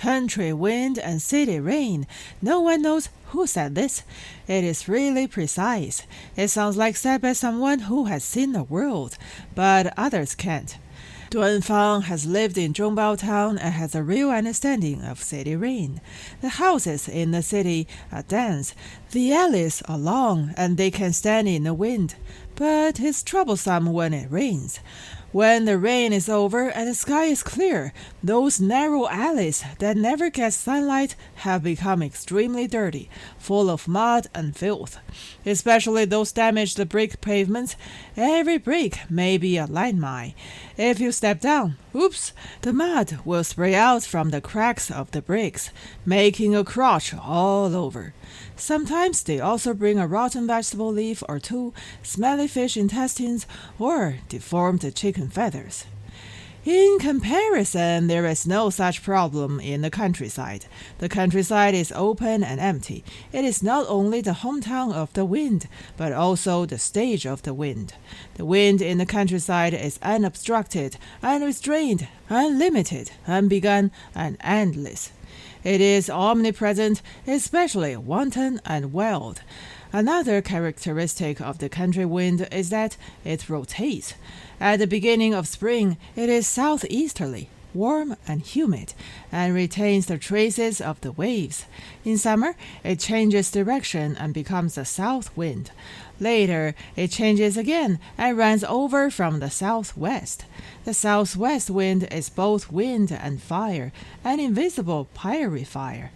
Country wind and city rain. No one knows who said this. It is really precise. It sounds like said by someone who has seen the world, but others can't. Duanfang has lived in Zhongbao town and has a real understanding of city rain. The houses in the city are dense, the alleys are long, and they can stand in the wind. But it's troublesome when it rains. When the rain is over and the sky is clear, those narrow alleys that never get sunlight have become extremely dirty, full of mud and filth. Especially those damaged brick pavements. Every brick may be a landmine. If you step down, oops, the mud will spray out from the cracks of the bricks, making a crotch all over. Sometimes they also bring a rotten vegetable leaf or two, smelly fish intestines, or deformed chicken feathers. In comparison, there is no such problem in the countryside. The countryside is open and empty. It is not only the hometown of the wind, but also the stage of the wind. The wind in the countryside is unobstructed, unrestrained, unlimited, unbegun, and endless. It is omnipresent, especially wanton and wild. Another characteristic of the country wind is that it rotates. At the beginning of spring, it is southeasterly, warm and humid, and retains the traces of the waves. In summer, it changes direction and becomes a south wind. Later, it changes again and runs over from the southwest. The southwest wind is both wind and fire, an invisible pyrifier.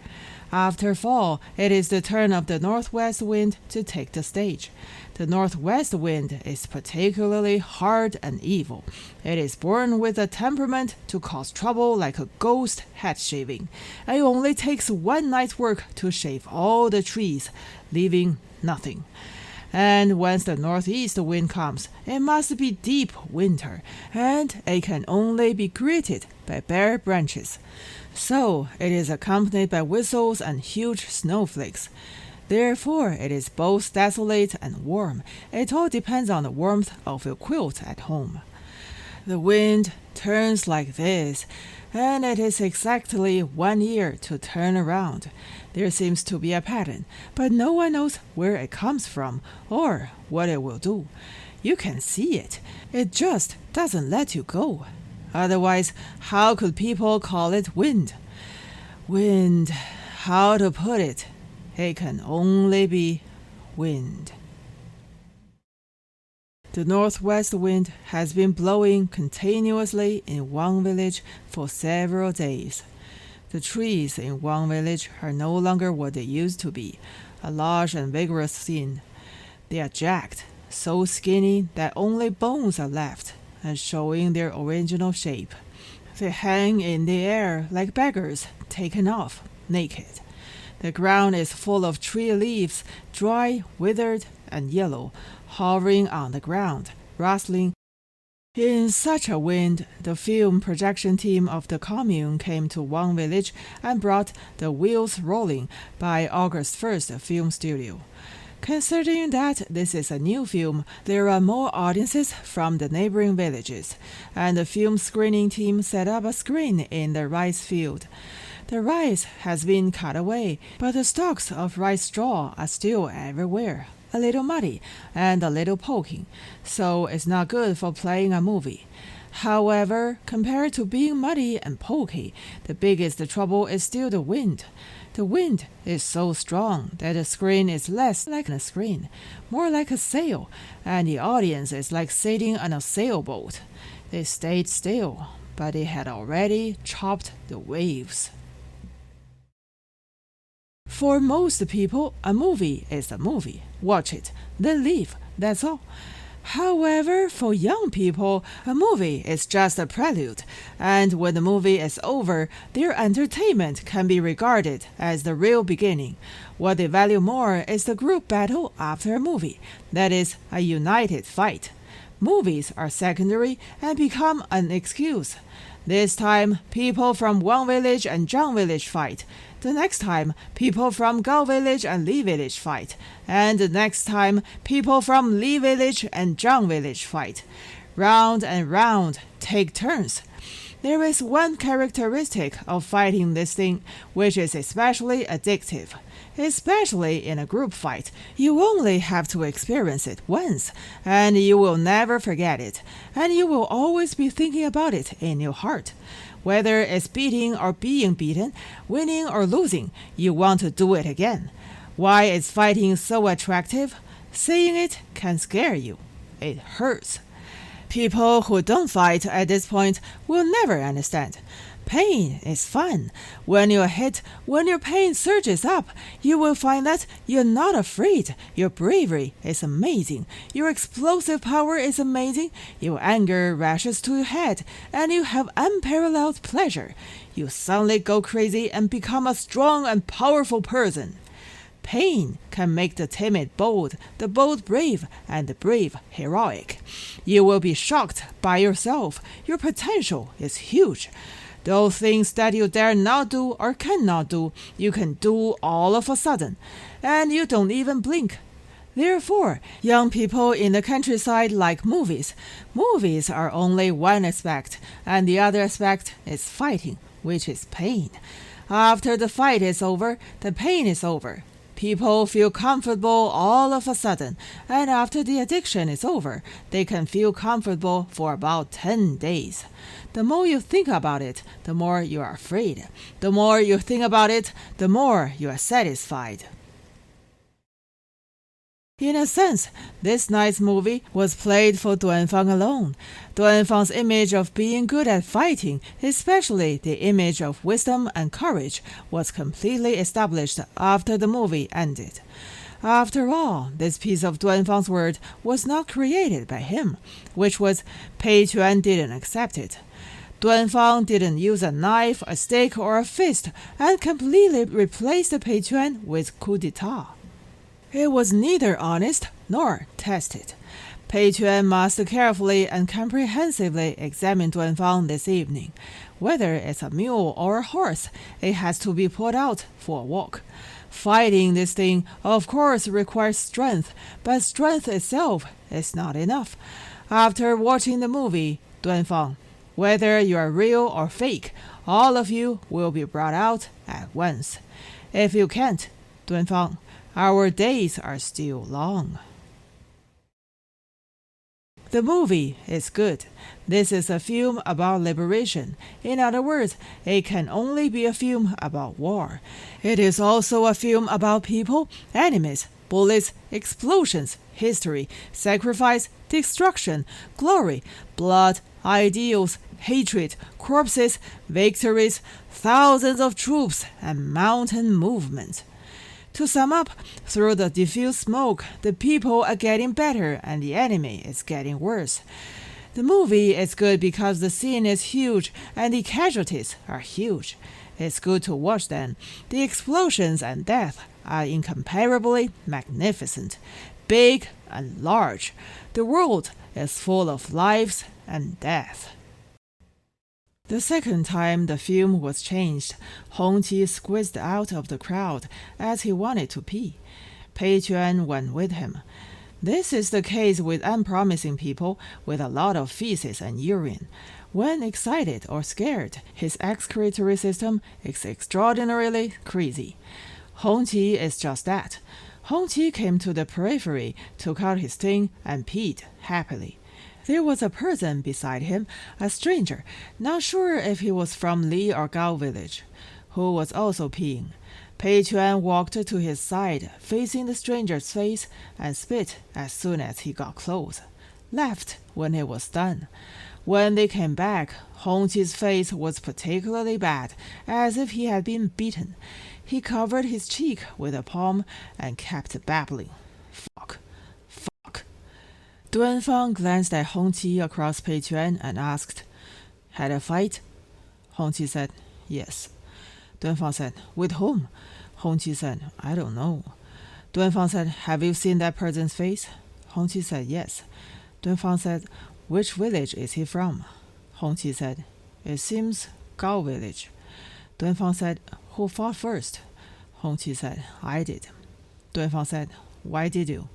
After fall, it is the turn of the northwest wind to take the stage. The northwest wind is particularly hard and evil. It is born with a temperament to cause trouble like a ghost head shaving. It only takes one night's work to shave all the trees, leaving nothing. And once the northeast wind comes, it must be deep winter, and it can only be greeted by bare branches. So it is accompanied by whistles and huge snowflakes. Therefore, it is both desolate and warm. It all depends on the warmth of your quilt at home. The wind turns like this, and it is exactly 1 year to turn around. There seems to be a pattern, but no one knows where it comes from or what it will do. You can see it. It just doesn't let you go. Otherwise, how could people call it wind? Wind, how to put it? It can only be wind. The northwest wind has been blowing continuously in Wang village for several days. The trees in Wang village are no longer what they used to be, a large and vigorous scene. They are jagged, so skinny that only bones are left, and showing their original shape. They hang in the air like beggars taken off, naked. The ground is full of tree leaves, dry, withered, and yellow, hovering on the ground, rustling. In such a wind, the film projection team of the commune came to Wang village and brought The Wheels Rolling by August 1st Film Studio. Considering that this is a new film, there are more audiences from the neighboring villages, and the film screening team set up a screen in the rice field. The rice has been cut away, but the stalks of rice straw are still everywhere, a little muddy and a little poking, so it's not good for playing a movie. However, compared to being muddy and pokey, the biggest trouble is still the wind. The wind is so strong that the screen is less like a screen, more like a sail, and the audience is like sitting on a sailboat. They stayed still, but they had already chopped the waves. For most people, a movie is a movie. Watch it, then leave, that's all. However, for young people, a movie is just a prelude, and when the movie is over, their entertainment can be regarded as the real beginning. What they value more is the group battle after a movie, that is, a united fight. Movies are secondary and become an excuse. This time, people from Wang village and Zhang village fight. The next time, people from Gao village and Li village fight. And the next time, people from Li village and Zhang village fight. Round and round, take turns. There is one characteristic of fighting this thing which is especially addictive. Especially in a group fight, you only have to experience it once, and you will never forget it, and you will always be thinking about it in your heart. Whether it's beating or being beaten, winning or losing, you want to do it again. Why is fighting so attractive? Saying it can scare you. It hurts. People who don't fight at this point will never understand. Pain is fun. When you're hit, when your pain surges up, you will find that you're not afraid. Your bravery is amazing. Your explosive power is amazing. Your anger rushes to your head, and you have unparalleled pleasure. You suddenly go crazy and become a strong and powerful person. Pain can make the timid bold, the bold brave, and the brave heroic. You will be shocked by yourself. Your potential is huge. Those things that you dare not do or cannot do, you can do all of a sudden, and you don't even blink. Therefore, young people in the countryside like movies. Movies are only one aspect, and the other aspect is fighting, which is pain. After the fight is over, the pain is over. People feel comfortable all of a sudden, and after the addiction is over, they can feel comfortable for about 10 days. The more you think about it, the more you are afraid. The more you think about it, the more you are satisfied. In a sense, this night's movie was played for Duanfang alone. Duanfang's image of being good at fighting, especially the image of wisdom and courage, was completely established after the movie ended. After all, this piece of Duanfang's word was not created by him, which was Pei Quan didn't accept it. Duanfang didn't use a knife, a stick, or a fist, and completely replaced Pei Quan with coup d'etat. It was neither honest nor tested. Pei Quan must carefully and comprehensively examine Duanfang this evening. Whether it's a mule or a horse, it has to be put out for a walk. Fighting this thing, of course, requires strength, but strength itself is not enough. After watching the movie, Duanfang, whether you are real or fake, all of you will be brought out at once. If you can't, Duanfang, our days are still long. The movie is good. This is a film about liberation. In other words, it can only be a film about war. It is also a film about people, enemies, bullets, explosions, history, sacrifice, destruction, glory, blood, ideals, hatred, corpses, victories, thousands of troops, and mountain movements. To sum up, through the diffused smoke, the people are getting better and the enemy is getting worse. The movie is good because the scene is huge and the casualties are huge. It's good to watch them. The explosions and death are incomparably magnificent, big and large. The world is full of lives and death. The second time the film was changed, Hongqi squeezed out of the crowd as he wanted to pee. Pei Quan went with him. This is the case with unpromising people with a lot of feces and urine. When excited or scared, his excretory system is extraordinarily crazy. Hongqi is just that. Hongqi came to the periphery, took out his thing, and peed happily. There was a person beside him, a stranger, not sure if he was from Li or Gao village, who was also peeing. Pei Quan walked to his side, facing the stranger's face, and spit as soon as he got close. Left when he was done. When they came back, Hongqi's face was particularly bad, as if he had been beaten. He covered his cheek with a palm and kept babbling. Fuck. Duanfang glanced at Hongqi across Pei Quan and asked, "Had a fight?" Hongqi said, "Yes." Duanfang said, "With whom?" Hongqi said, "I don't know." Duanfang said, "Have you seen that person's face?" Hongqi said, "Yes." Duanfang said, "Which village is he from?" Hongqi said, "It seems Gao village." Duanfang said, "Who fought first?" Hongqi said, "I did." Duanfang said, "Why did you?"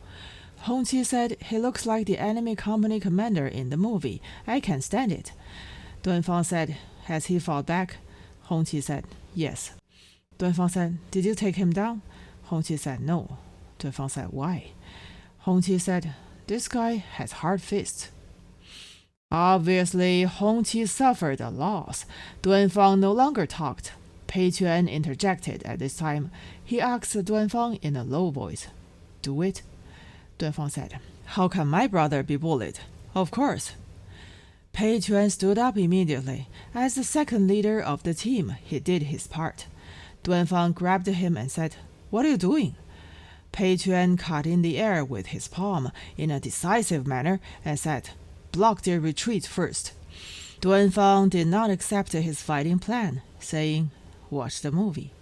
Hongqi said, "He looks like the enemy company commander in the movie. I can't stand it." Duanfang said, Has he fought back? Hongqi said, yes. Duanfang said, did you take him down? Hongqi said, no. Duanfang said, why? Hongqi said, this guy has hard fists. Obviously, Hongqi suffered a loss. Duanfang no longer talked. Pei Quan interjected at this time. He asked Duanfang in a low voice, do it? Duanfang said, how can my brother be bullied? Of course. Pei Quan stood up immediately. As the second leader of the team, he did his part. Duanfang grabbed him and said, what are you doing? Pei Quan cut in the air with his palm in a decisive manner and said, block their retreat first. Duanfang did not accept his fighting plan, saying, watch the movie.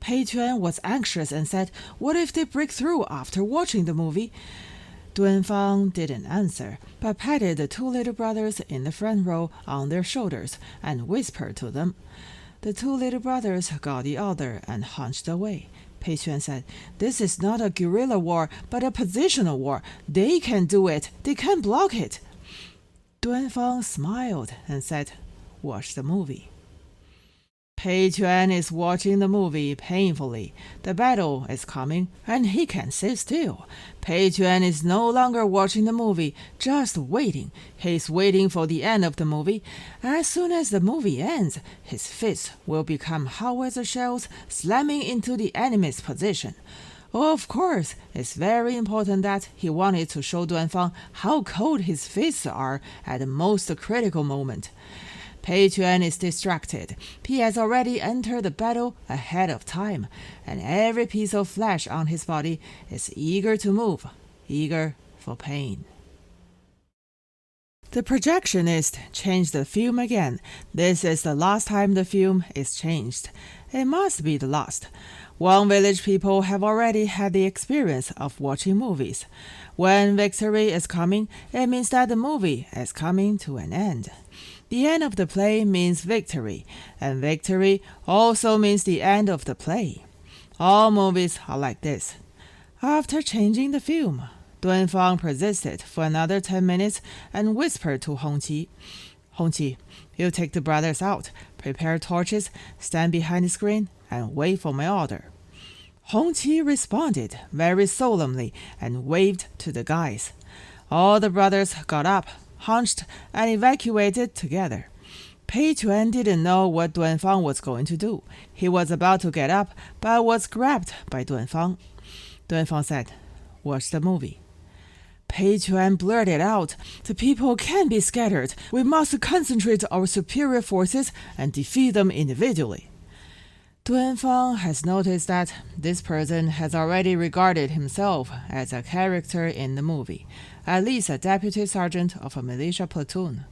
Pei Quan was anxious and said, what if they break through after watching the movie? Duanfang didn't answer, but patted the two little brothers in the front row on their shoulders and whispered to them. The two little brothers got the order and hunched away. Pei Quan said, this is not a guerrilla war, but a positional war. They can do it. They can block it. Duanfang smiled and said, watch the movie. Pei Quan is watching the movie painfully. The battle is coming, and he can't sit still. Pei Quan is no longer watching the movie, just waiting. He's waiting for the end of the movie. As soon as the movie ends, his fists will become howitzer shells slamming into the enemy's position. Of course, it's very important that he wanted to show Duanfang how cold his fists are at the most critical moment. Pei Quan is distracted. He has already entered the battle ahead of time, and every piece of flesh on his body is eager to move, eager for pain. The projectionist changed the film again. This is the last time the film is changed. It must be the last. Wang Village people have already had the experience of watching movies. When victory is coming, it means that the movie is coming to an end. The end of the play means victory, and victory also means the end of the play. All movies are like this. After changing the film, Duanfang persisted for another 10 minutes and whispered to Hongqi, Hongqi, you take the brothers out, prepare torches, stand behind the screen, and wait for my order. Hongqi responded very solemnly and waved to the guys. All the brothers got up, hunched, and evacuated together. Pei Quan didn't know what Duanfang was going to do. He was about to get up, but was grabbed by Duanfang. Duanfang said, watch the movie. Pei Quan blurted out, the people can't be scattered. We must concentrate our superior forces and defeat them individually. Duanfang has noticed that this person has already regarded himself as a character in the movie, at least a deputy sergeant of a militia platoon.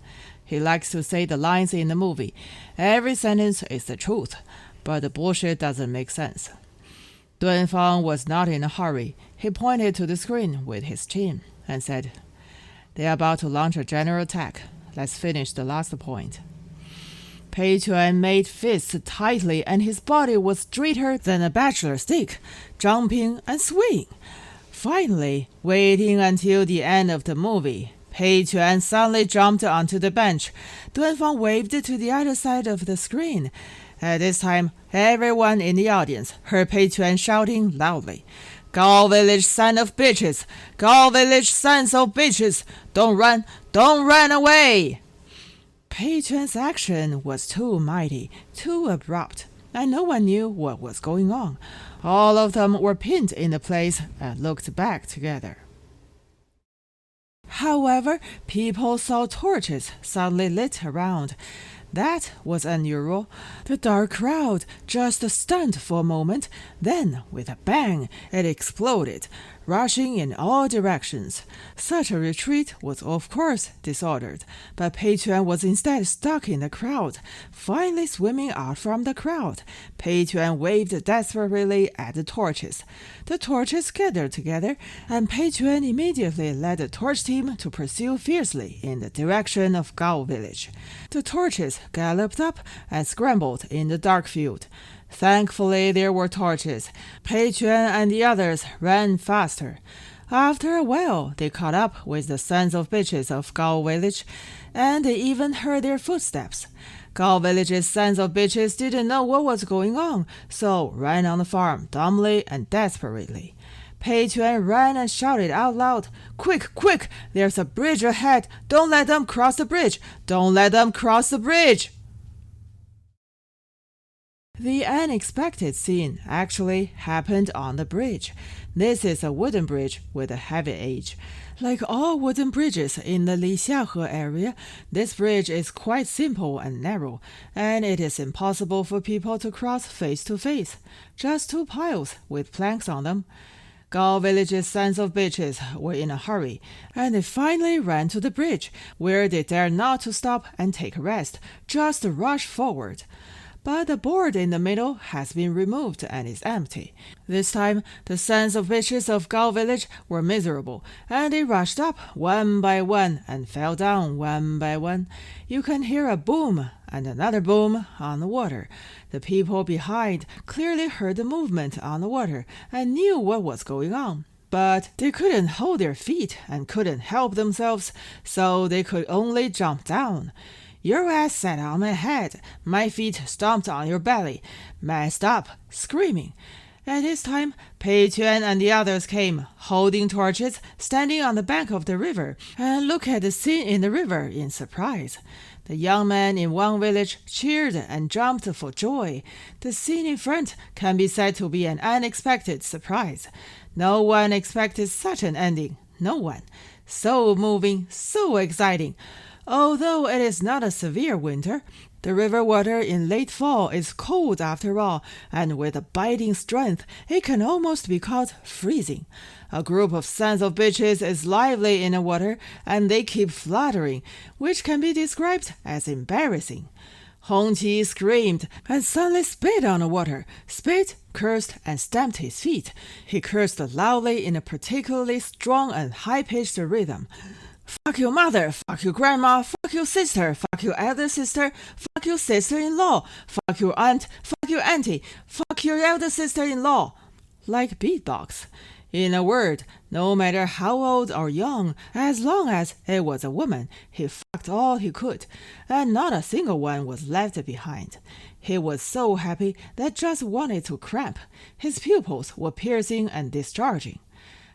He likes to say the lines in the movie. Every sentence is the truth, but the bullshit doesn't make sense. Duanfang was not in a hurry. He pointed to the screen with his chin and said, they're about to launch a general attack. Let's finish the last point. Pei Quan made fists tightly, and his body was straighter than a bachelor stick, jumping and swinging. Finally, waiting until the end of the movie, Pei Quan suddenly jumped onto the bench. Duanfang waved to the other side of the screen. At this time, everyone in the audience heard Pei Quan shouting loudly, Gao Village son of bitches! Gao Village sons of bitches! Don't run away! Pei Quan's action was too mighty, too abrupt, and no one knew what was going on. All of them were pinned in the place and looked back together. However, people saw torches suddenly lit around. That was unusual. The dark crowd just stunned for a moment, then, with a bang, it exploded, rushing in all directions. Such a retreat was of course disordered, but Pei Quan was instead stuck in the crowd. Finally swimming out from the crowd, Pei Quan waved desperately at the torches. The torches gathered together, and Pei Quan immediately led the torch team to pursue fiercely in the direction of Gao Village. The torches galloped up and scrambled in the dark field. Thankfully, there were torches. Pei Quan and the others ran faster. After a while, they caught up with the sons of bitches of Gao Village, and they even heard their footsteps. Gao Village's sons of bitches didn't know what was going on, so ran on the farm dumbly and desperately. Pei Tuan ran and shouted out loud, "Quick, quick! There's a bridge ahead! Don't let them cross the bridge! Don't let them cross the bridge!" The unexpected scene actually happened on the bridge. This is a wooden bridge with a heavy edge. Like all wooden bridges in the Lixiahe area, this bridge is quite simple and narrow, and it is impossible for people to cross face to face. Just two piles with planks on them. Gao Village's sons of bitches were in a hurry, and they finally ran to the bridge, where they dared not to stop and take a rest, just rush forward. But the board in the middle has been removed and is empty. This time, the sons of bitches of Gao Village were miserable, and they rushed up one by one and fell down one by one. You can hear a boom and another boom on the water. The people behind clearly heard the movement on the water and knew what was going on. But they couldn't hold their feet and couldn't help themselves, so they could only jump down. Your ass sat on my head, my feet stomped on your belly, messed up, screaming. At this time, Pei Tuan and the others came, holding torches, standing on the bank of the river, and looked at the scene in the river in surprise. The young man in one village cheered and jumped for joy. The scene in front can be said to be an unexpected surprise. No one expected such an ending, no one. So moving, so exciting. Although it is not a severe winter, the river water in late fall is cold after all, and with a biting strength, it can almost be called freezing. A group of sons of bitches is lively in the water, and they keep fluttering, which can be described as embarrassing. Hong Qi screamed and suddenly spit on the water, spit, cursed, and stamped his feet. He cursed loudly in a particularly strong and high-pitched rhythm. Fuck your mother, fuck your grandma, fuck your sister, fuck your elder sister, fuck your sister-in-law, fuck your aunt, fuck your auntie, fuck your elder sister-in-law. Like beatbox. In a word, no matter how old or young, as long as it was a woman, he fucked all he could, and not a single one was left behind. He was so happy that just wanted to cramp. His pupils were piercing and discharging.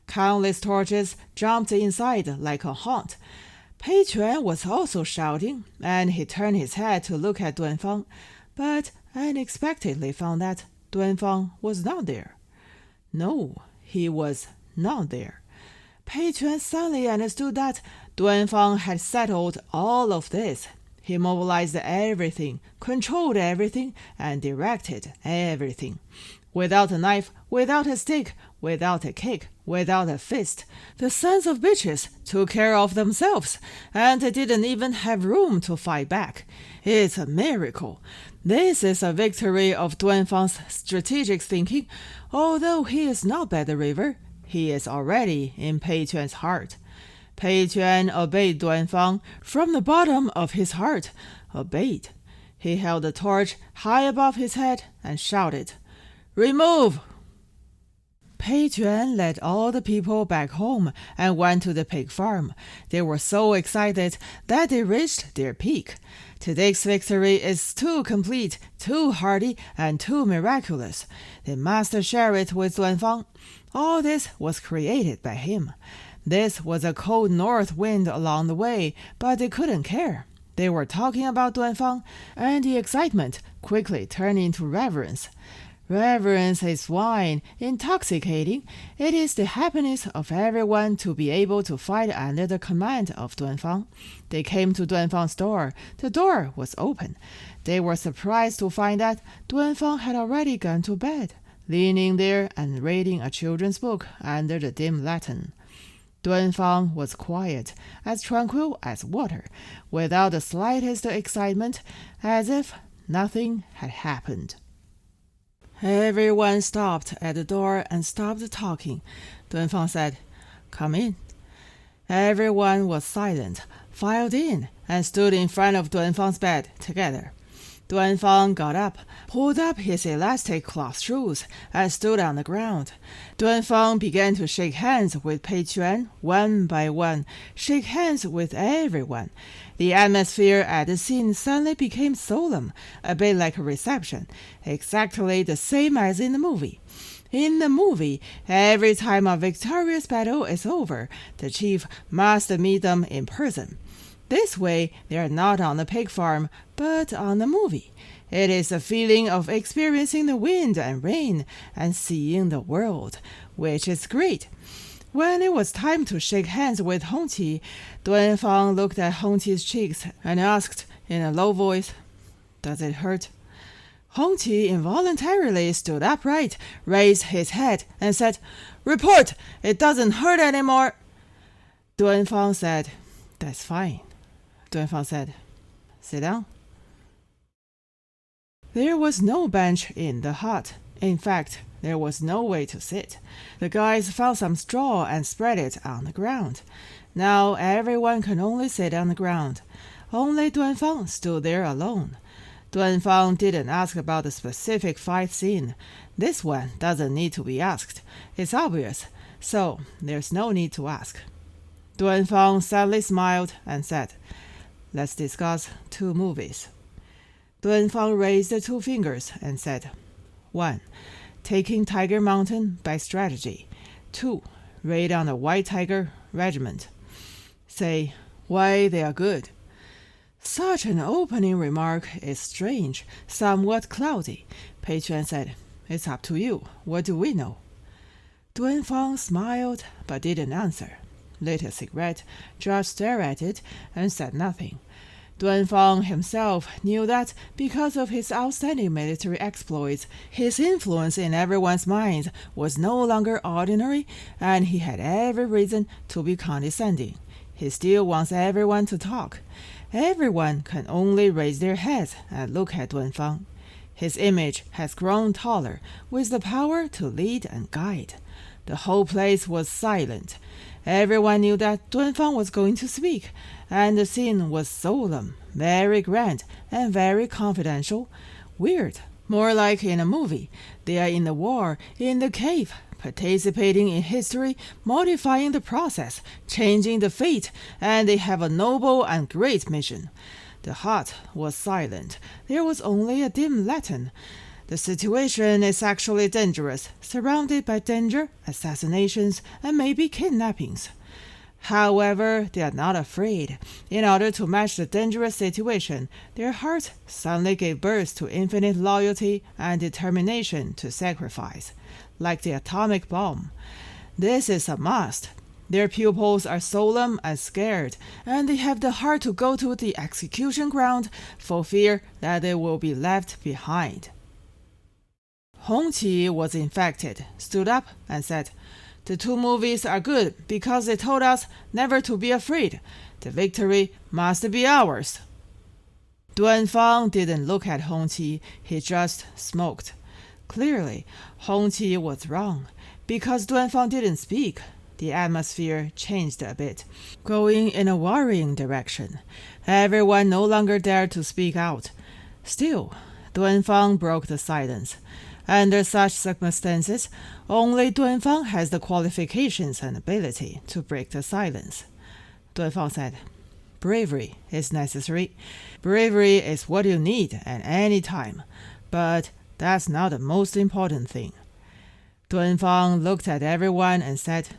Countless torches jumped inside like a haunt. Pei Chuan was also shouting, and he turned his head to look at Duanfang, but unexpectedly found that Duanfang was not there. No, he was not there. Pei Chuan suddenly understood that Duanfang had settled all of this. He mobilized everything, controlled everything, and directed everything. Without a knife, without a stick, without a kick, without a fist, the sons of bitches took care of themselves, and they didn't even have room to fight back. It's a miracle. This is a victory of Duanfang's strategic thinking. Although he is not by the river, he is already in Pei Tuan's heart. Pei Tuan obeyed Duanfang from the bottom of his heart, obeyed. He held the torch high above his head and shouted, "Remove!" Pei Tuan led all the people back home and went to the pig farm. They were so excited that they reached their peak. Today's victory is too complete, too hearty, and too miraculous. They must share it with Duanfang. All this was created by him. This was a cold north wind along the way, but they couldn't care. They were talking about Duanfang, and the excitement quickly turned into reverence. Reverence is wine, intoxicating. It is the happiness of everyone to be able to fight under the command of Duanfang. They came to Duanfang's door. The door was open. They were surprised to find that Duanfang had already gone to bed, leaning there and reading a children's book under the dim lantern. Duanfang was quiet, as tranquil as water, without the slightest excitement, as if nothing had happened. Everyone stopped at the door and stopped talking. Duanfang said, "Come in." Everyone was silent, filed in, and stood in front of Duanfang's bed together. Duanfang got up, pulled up his elastic cloth shoes, and stood on the ground. Duanfang began to shake hands with Pei Quan one by one, shake hands with everyone. The atmosphere at the scene suddenly became solemn, a bit like a reception, exactly the same as in the movie. In the movie, every time a victorious battle is over, the chief must meet them in person. This way, they are not on the pig farm, but on the movie. It is the feeling of experiencing the wind and rain and seeing the world, which is great. When it was time to shake hands with Hongqi, Duanfang looked at Hongqi's cheeks and asked in a low voice, "Does it hurt?" Hongqi involuntarily stood upright, raised his head, and said, "Report! It doesn't hurt anymore." Duanfang said, "That's fine." Duanfang said, "Sit down." There was no bench in the hut. In fact, there was no way to sit. The guys found some straw and spread it on the ground. Now everyone can only sit on the ground. Only Duanfang stood there alone. Duanfang didn't ask about the specific fight scene. This one doesn't need to be asked. It's obvious, so there's no need to ask. Duanfang sadly smiled and said, "Let's discuss 2 movies." Duanfang raised 2 fingers and said, 1. Taking Tiger Mountain by strategy. 2. Raid on the White Tiger Regiment. Say why they are good. Such an opening remark is strange, somewhat cloudy. Pei Quan said, "It's up to you. What do we know?" Duanfang smiled but didn't answer, lit a cigarette, just stared at it, and said nothing. Duanfang himself knew that because of his outstanding military exploits, his influence in everyone's minds was no longer ordinary, and he had every reason to be condescending. He still wants everyone to talk. Everyone can only raise their heads and look at Duanfang. His image has grown taller, with the power to lead and guide. The whole place was silent. Everyone knew that Duanfang was going to speak, and the scene was solemn, very grand, and very confidential. Weird, more like in a movie. They are in the war, in the cave, participating in history, modifying the process, changing the fate, and they have a noble and great mission. The hut was silent. There was only a dim lantern. The situation is actually dangerous, surrounded by danger, assassinations, and maybe kidnappings. However, they are not afraid. In order to match the dangerous situation, their hearts suddenly gave birth to infinite loyalty and determination to sacrifice, like the atomic bomb. This is a must. Their pupils are solemn and scared, and they have the heart to go to the execution ground for fear that they will be left behind. Hongqi was infected, stood up, and said, "The 2 movies are good because they told us never to be afraid. The victory must be ours." Duanfang didn't look at Hongqi, he just smoked. Clearly, Hongqi was wrong. Because Duanfang didn't speak, the atmosphere changed a bit, going in a worrying direction. Everyone no longer dared to speak out. Still, Duanfang broke the silence. Under such circumstances, only Duanfang has the qualifications and ability to break the silence. Duanfang said, "Bravery is necessary. Bravery is what you need at any time. But that's not the most important thing." Duanfang looked at everyone and said,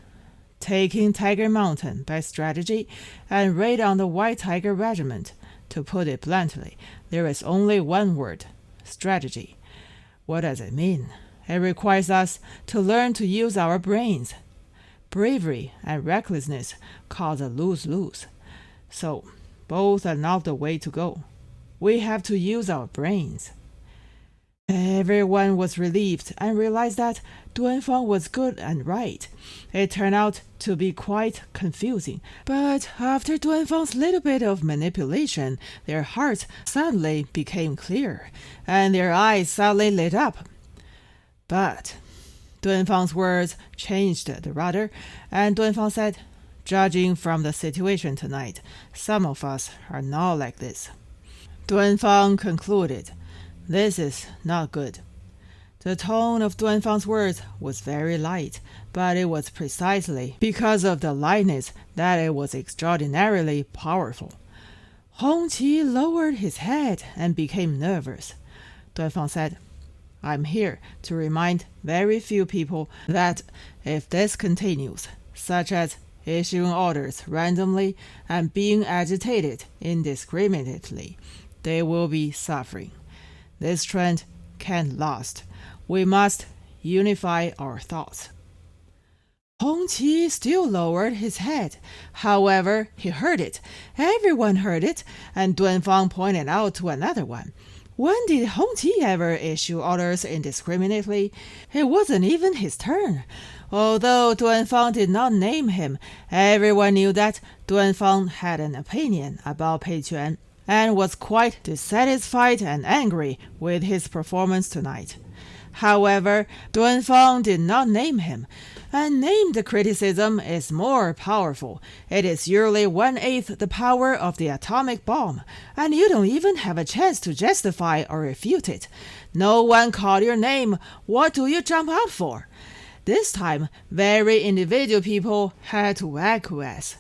"Taking Tiger Mountain by strategy and raid on the White Tiger Regiment. To put it bluntly, there is only one word: strategy. What does it mean? It requires us to learn to use our brains. Bravery and recklessness cause a lose-lose. So, both are not the way to go. We have to use our brains." Everyone was relieved and realized that Duanfang was good and right. It turned out to be quite confusing, but after Duanfang's little bit of manipulation, their hearts suddenly became clear, and their eyes suddenly lit up. But Duanfang's words changed the rudder, and Duanfang said, "Judging from the situation tonight, some of us are not like this." Duanfang concluded, This is not good. The tone of Duanfang's words was very light, but it was precisely because of the lightness that it was extraordinarily powerful. Hongqi lowered his head and became nervous. Duanfang said, I'm here to remind very few people that if this continues, such as issuing orders randomly and being agitated indiscriminately, they will be suffering. This trend can't last. We must unify our thoughts. Hongqi still lowered his head. However, he heard it. Everyone heard it, and Duanfang pointed out to another one. When did Hongqi ever issue orders indiscriminately? It wasn't even his turn. Although Duanfang did not name him, everyone knew that Duanfang had an opinion about Pei Quan and was quite dissatisfied and angry with his performance tonight. However, Duanfang did not name him. Unnamed criticism is more powerful. It is usually 1/8 the power of the atomic bomb, and you don't even have a chance to justify or refute it. No one called your name. What do you jump out for? This time, very individual people had to acquiesce.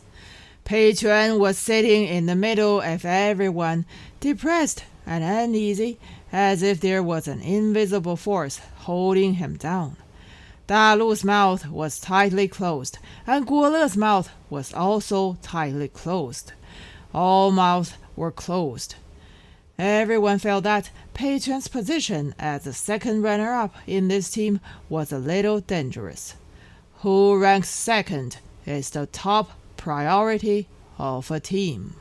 Pei Quan was sitting in the middle of everyone, depressed and uneasy, as if there was an invisible force holding him down. Da Lu's mouth was tightly closed, and Guo Le's mouth was also tightly closed. All mouths were closed. Everyone felt that Pei Quan's position as the second runner-up in this team was a little dangerous. Who ranks second is the top priority of a team.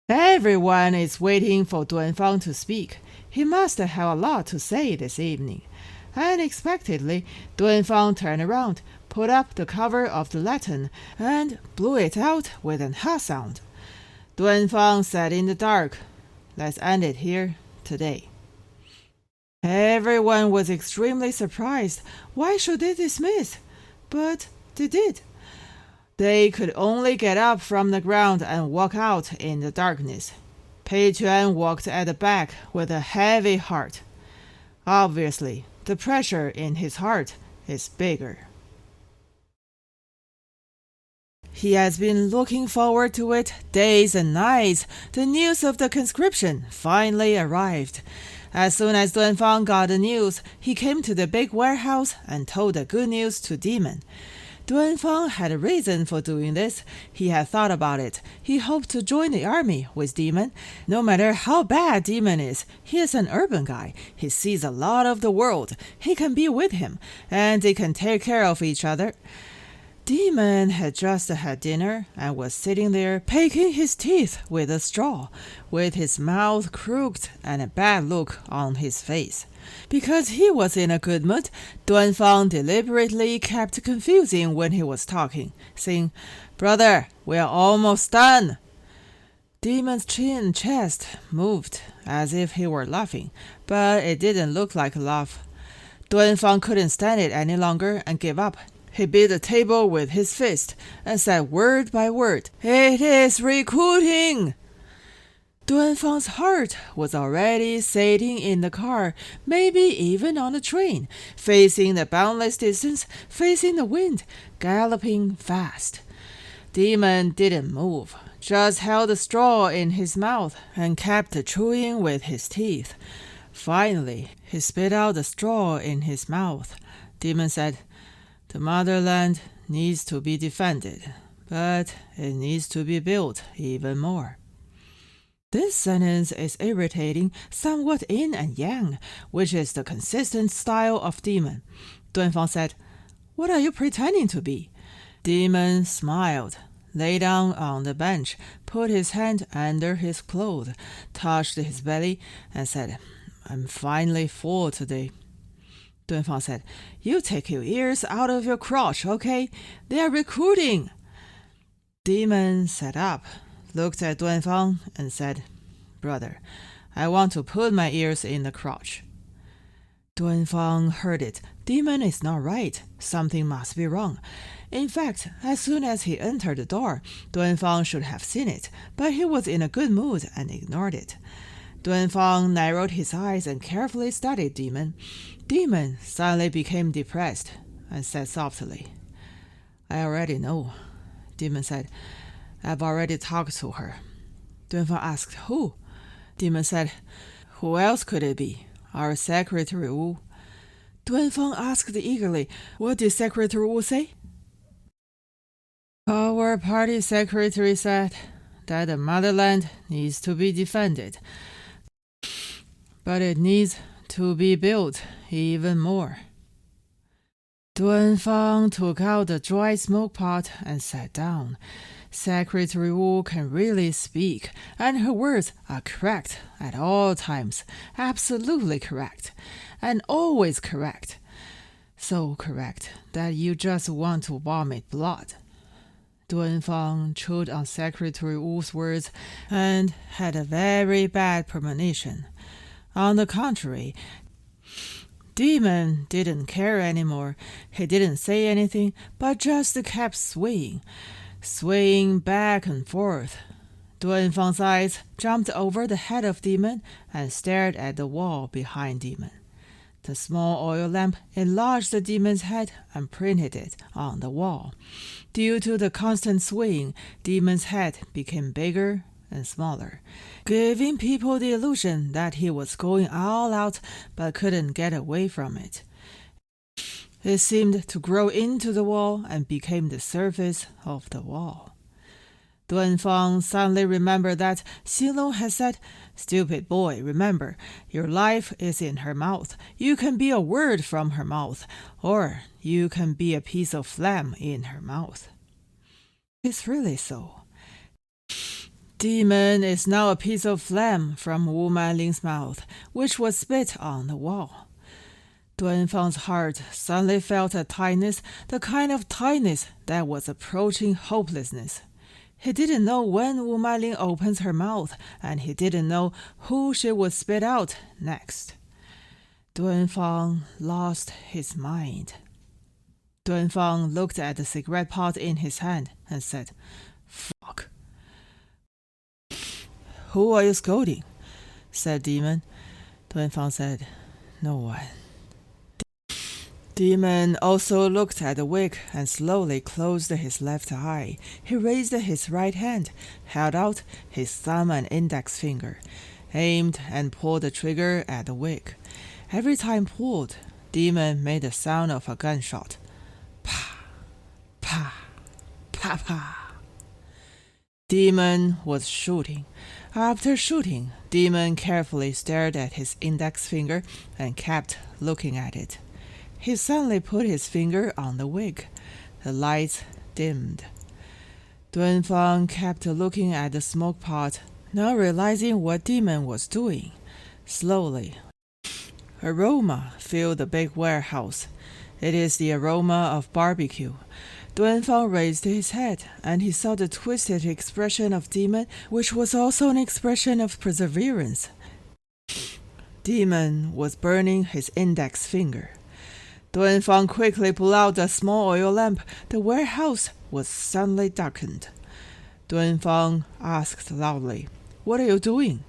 Everyone is waiting for Duanfang to speak. He must have a lot to say this evening. Unexpectedly, Duanfang turned around, put up the cover of the lantern, and blew it out with an ha sound. Duanfang said in the dark, Let's end it here today. Everyone was extremely surprised. Why should they dismiss? But they did. They could only get up from the ground and walk out in the darkness. Pei Quan walked at the back with a heavy heart. Obviously, the pressure in his heart is bigger. He has been looking forward to it days and nights. The news of the conscription finally arrived. As soon as Duanfang got the news, he came to the big warehouse and told the good news to Demon. Duanfang had a reason for doing this. He had thought about it. He hoped to join the army with Demon. No matter how bad Demon is, he is an urban guy. He sees a lot of the world. He can be with him, and they can take care of each other. Demon had just had dinner and was sitting there picking his teeth with a straw, with his mouth crooked and a bad look on his face. Because he was in a good mood, Duanfang deliberately kept confusing when he was talking, saying, Brother, we are almost done. Demon's chin and chest moved as if he were laughing, but it didn't look like a laugh. Duanfang couldn't stand it any longer and gave up. He beat the table with his fist and said word by word, It is recruiting! Duanfang's heart was already sitting in the car, maybe even on the train, facing the boundless distance, facing the wind, galloping fast. Demon didn't move, just held the straw in his mouth and kept chewing with his teeth. Finally, he spit out the straw in his mouth. Demon said, The motherland needs to be defended, but it needs to be built even more. This sentence is irritating, somewhat yin and yang, which is the consistent style of Demon. Duanfang said, What are you pretending to be? Demon smiled, lay down on the bench, put his hand under his clothes, touched his belly, and said, I'm finally full today. Duanfang said, You take your ears out of your crotch, okay? They are recruiting. Demon sat up, looked at Duanfang, and said, Brother, I want to put my ears in the crotch. Duanfang heard it. Demon is not right. Something must be wrong. In fact, as soon as he entered the door, Duanfang should have seen it, but he was in a good mood and ignored it. Duanfang narrowed his eyes and carefully studied Demon. Demon suddenly became depressed and said softly, I already know. Demon said, I've already talked to her. Duanfang asked, Who? Demon said, Who else could it be? Our Secretary Wu. Duanfang asked eagerly, What did Secretary Wu say? Our party secretary said that the motherland needs to be defended, but it needs to be built even more. Duanfang took out the dry smoke pot and sat down. Secretary Wu can really speak, and her words are correct at all times, absolutely correct, and always correct. So correct that you just want to vomit blood. Duanfang chewed on Secretary Wu's words and had a very bad premonition. On the contrary, Demon didn't care anymore. He didn't say anything, but just kept swaying back and forth. Duanfang's eyes jumped over the head of Demon and stared at the wall behind Demon. The small oil lamp enlarged the demon's head and printed it on the wall. Due to the constant swaying, Demon's head became bigger and smaller, giving people the illusion that he was going all out but couldn't get away from it. It seemed to grow into the wall and became the surface of the wall. Duanfang suddenly remembered that Xinglong had said, Stupid boy, remember, your life is in her mouth. You can be a word from her mouth, or you can be a piece of phlegm in her mouth. It's really so. Demon is now a piece of phlegm from Wu Manling's mouth, which was spit on the wall. Duanfang's heart suddenly felt a tightness, the kind of tightness that was approaching hopelessness. He didn't know when Wu Manling opens her mouth, and he didn't know who she would spit out next. Duanfang lost his mind. Duanfang looked at the cigarette pot in his hand and said, Fuck. Who are you scolding? Said Demon. Duanfang said, No one. Demon also looked at the wig and slowly closed his left eye. He raised his right hand, held out his thumb and index finger, aimed and pulled the trigger at the wig. Every time pulled, Demon made the sound of a gunshot. Pa, pa, pa, pa. Demon was shooting. After shooting, Demon carefully stared at his index finger and kept looking at it. He suddenly put his finger on the wig. The lights dimmed. Duanfang kept looking at the smoke pot, not realizing what Demon was doing. Slowly, aroma filled the big warehouse. It is the aroma of barbecue. Duanfang raised his head, and he saw the twisted expression of Demon, which was also an expression of perseverance. Demon was burning his index finger. Duanfang quickly pulled out the small oil lamp. The warehouse was suddenly darkened. Duanfang asked loudly, What are you doing?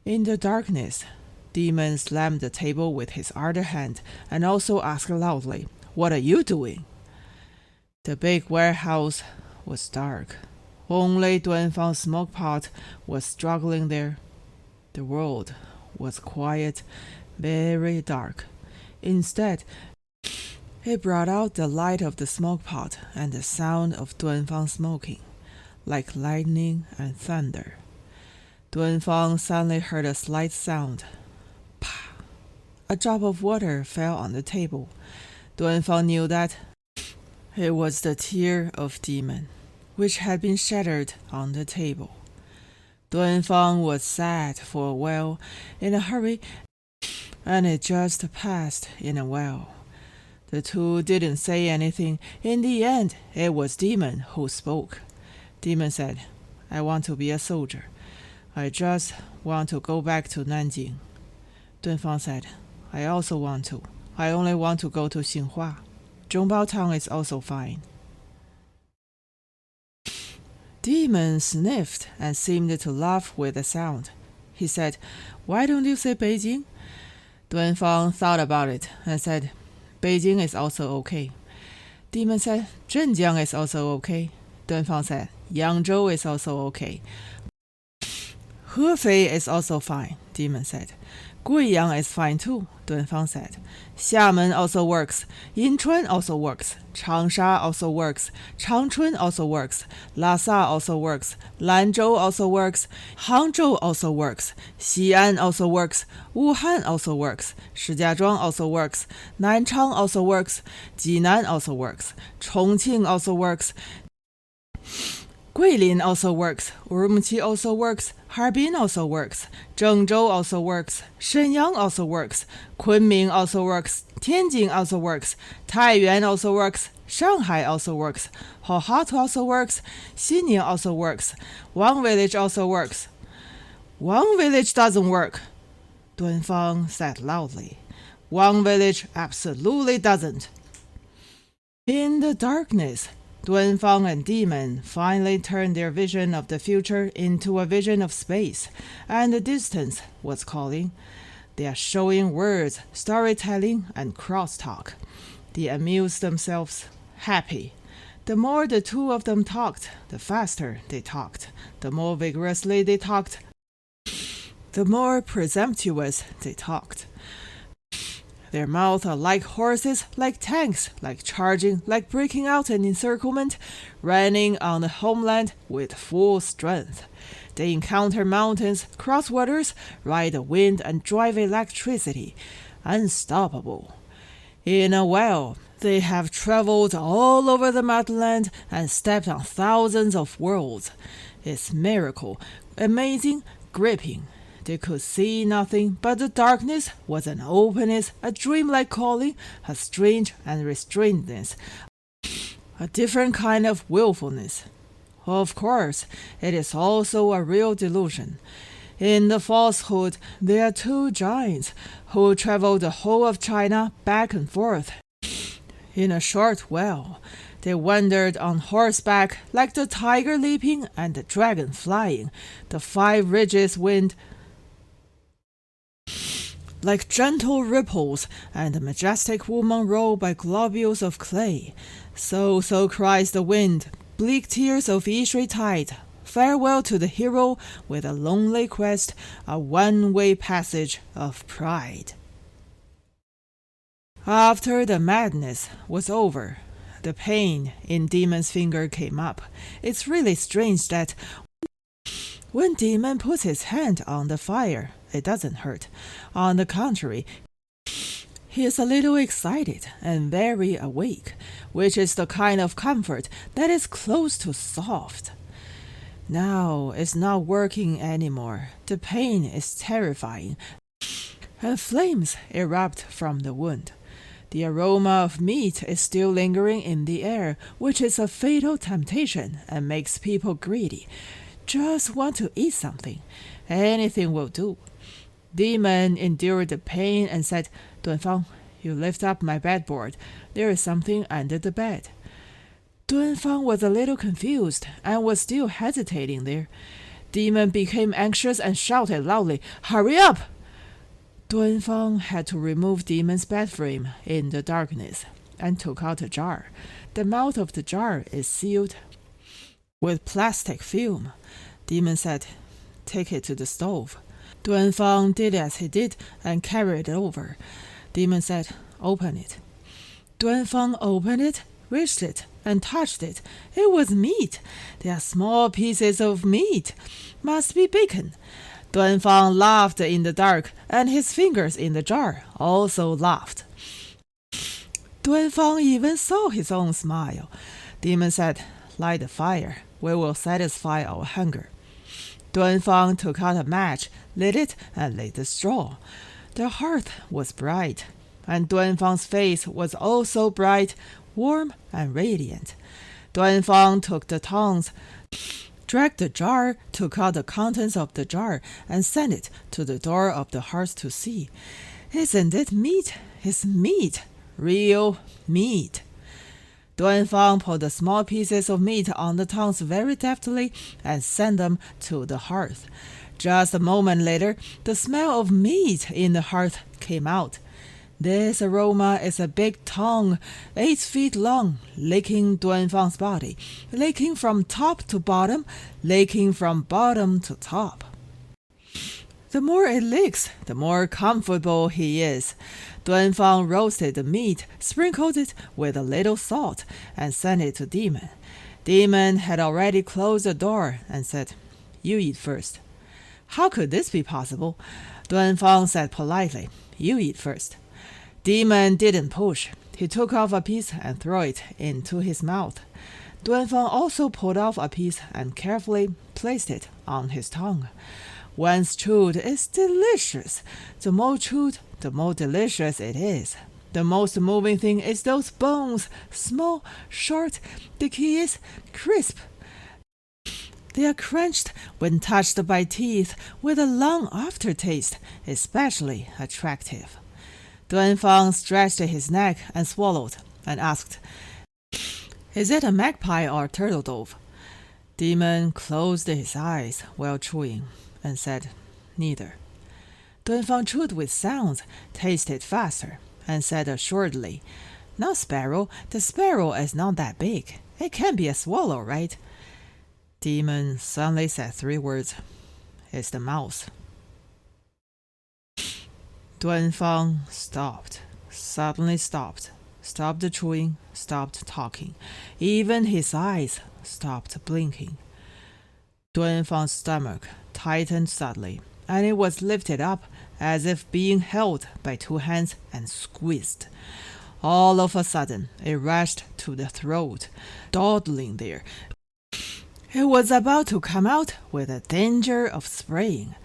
In the darkness, Demon slammed the table with his other hand and also asked loudly, What are you doing? The big warehouse was dark. Only Duanfang's smoke pot was struggling there. The world was quiet, very dark. Instead, it brought out the light of the smoke pot and the sound of Duanfang smoking, like lightning and thunder. Duanfang suddenly heard a slight sound. Pa! A drop of water fell on the table. Duanfang knew that it was the tear of Demon, which had been shattered on the table. Duanfang was sad for a while, in a hurry, and it just passed in a while. The two didn't say anything. In the end, it was Demon who spoke. Demon said, I want to be a soldier. I just want to go back to Nanjing. Duanfang said, I also want to. I only want to go to Xinhua. Zhongbao town is also fine. Demon sniffed and seemed to laugh with the sound. He said, "Why don't you say Beijing?" Duanfang thought about it and said, "Beijing is also okay." Demon said, "Zhenjiang is also okay." Duanfang said, "Yangzhou is also okay." Hefei is also fine, Demon said. Guiyang is fine too, Duanfang said. Xiamen also works. Yinchuan also works. Changsha also works. Changchun also works. Lhasa also works. Lanzhou also works. Hangzhou also works. Xi'an also works. Wuhan also works. Shijiazhuang also works. Nanchang also works. Jinan also works. Chongqing also works. Guilin also works. Urumqi also works. Harbin also works. Zhengzhou also works. Shenyang also works. Kunming also works. Tianjin also works. Taiyuan also works. Shanghai also works. Hohhot also works. Xining also works. Wang Village also works. Wang Village doesn't work, Duanfang said loudly. Wang Village absolutely doesn't. In the darkness, Duanfang and Demon finally turned their vision of the future into a vision of space, and the distance was calling. They are showing words, storytelling, and crosstalk. They amused themselves, happy. The more the two of them talked, the faster they talked. The more vigorously they talked, the more presumptuous they talked. Their mouths are like horses, like tanks, like charging, like breaking out an encirclement, running on the homeland with full strength. They encounter mountains, cross waters, ride the wind, and drive electricity. Unstoppable. In a while, they have traveled all over the motherland and stepped on thousands of worlds. It's miracle, amazing, gripping. They could see nothing, but the darkness was an openness, a dreamlike calling, a strange and restrainedness, a different kind of willfulness. Of course, it is also a real delusion. In the falsehood, there are two giants who travel the whole of China back and forth. In a short while, they wandered on horseback like the tiger leaping and the dragon flying, the five ridges wind like gentle ripples, and the majestic woman rolled by globules of clay. So cries the wind, bleak tears of Yishui tide. Farewell to the hero with a lonely quest, a one-way passage of pride. After the madness was over, the pain in Demon's finger came up. It's really strange that when Demon puts his hand on the fire, it doesn't hurt. On the contrary, he is a little excited and very awake, which is the kind of comfort that is close to soft. Now it's not working anymore. The pain is terrifying, and flames erupt from the wound. The aroma of meat is still lingering in the air, which is a fatal temptation and makes people greedy. Just want to eat something. Anything will do. Demon endured the pain and said, "Duanfang, you lift up my bedboard. There is something under the bed." Duanfang was a little confused and was still hesitating there. Demon became anxious and shouted loudly, "Hurry up!" Duanfang had to remove Demon's bed frame in the darkness and took out a jar. The mouth of the jar is sealed with plastic film. Demon said, "Take it to the stove." Duanfang did as he did and carried it over. Demon said, "Open it." Duanfang opened it, reached it, and touched it. It was meat. They are small pieces of meat. Must be bacon. Duanfang laughed in the dark, and his fingers in the jar also laughed. Duanfang even saw his own smile. Demon said, "Light the fire. We will satisfy our hunger." Duanfang took out a match, lit it, and lit the straw. The hearth was bright, and Duanfang's face was also bright, warm, and radiant. Duanfang took the tongs, dragged the jar, took out the contents of the jar, and sent it to the door of the hearth to see. Isn't it meat? It's meat. Real meat. Duanfang pulled the small pieces of meat on the tongs very deftly and sent them to the hearth. Just a moment later, the smell of meat in the hearth came out. This aroma is a big tongue, 8 feet long, licking Duanfang's body, licking from top to bottom, licking from bottom to top. The more it licks, the more comfortable he is. Duanfang roasted the meat, sprinkled it with a little salt, and sent it to Demon. Demon had already closed the door and said, "You eat first." "How could this be possible?" Duanfang said politely, "You eat first." Demon didn't push. He took off a piece and threw it into his mouth. Duanfang also pulled off a piece and carefully placed it on his tongue. Once chewed, it's delicious. The more chewed, the more delicious it is. The most moving thing is those bones, small, short. The key is crisp. They are crunched when touched by teeth with a long aftertaste, especially attractive. Duanfang stretched his neck and swallowed, and asked, "Is it a magpie or turtle dove?" Demon closed his eyes while chewing and said, "Neither." Duanfang chewed with sounds, tasted faster, and said assuredly, "Not sparrow. The sparrow is not that big. It can't be a swallow, right?" Demon suddenly said 3 words. "It's the mouse." Duanfang stopped, suddenly stopped chewing, stopped talking. Even his eyes stopped blinking. Duanfang's stomach tightened suddenly, and it was lifted up as if being held by 2 hands and squeezed. All of a sudden, it rushed to the throat, dawdling there. It was about to come out with a danger of spraying.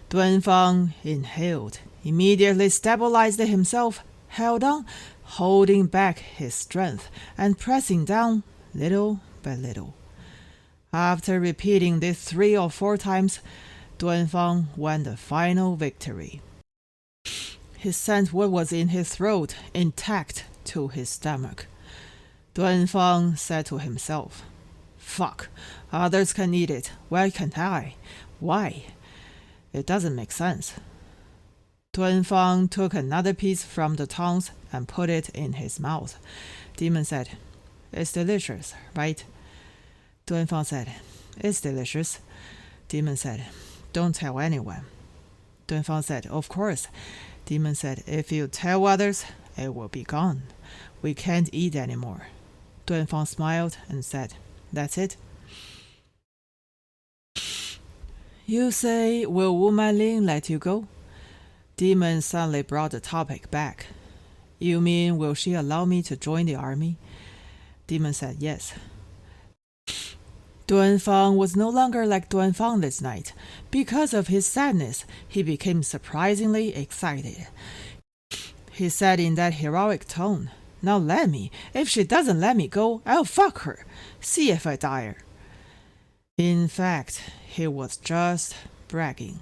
Duanfang inhaled, immediately stabilized himself, held on, holding back his strength and pressing down little by little. After repeating this 3 or 4 times, Duanfang won the final victory. He sent what was in his throat intact to his stomach. Duanfang said to himself, "Fuck, others can eat it. Why can't I? Why? It doesn't make sense." Duanfang took another piece from the tongs and put it in his mouth. Demon said, "It's delicious, right?" Duanfang said, "It's delicious." Demon said, "Don't tell anyone." Duanfang said, "Of course." Demon said, "If you tell others, it will be gone. We can't eat anymore." Duanfang smiled and said, "That's it." "You say, will Wu Manling let you go?" Demon suddenly brought the topic back. "You mean, will she allow me to join the army?" Demon said, "Yes." Duanfang was no longer like Duanfang this night. Because of his sadness, he became surprisingly excited. He said in that heroic tone, "Now let me. If she doesn't let me go, I'll fuck her. See if I tire." In fact, he was just bragging.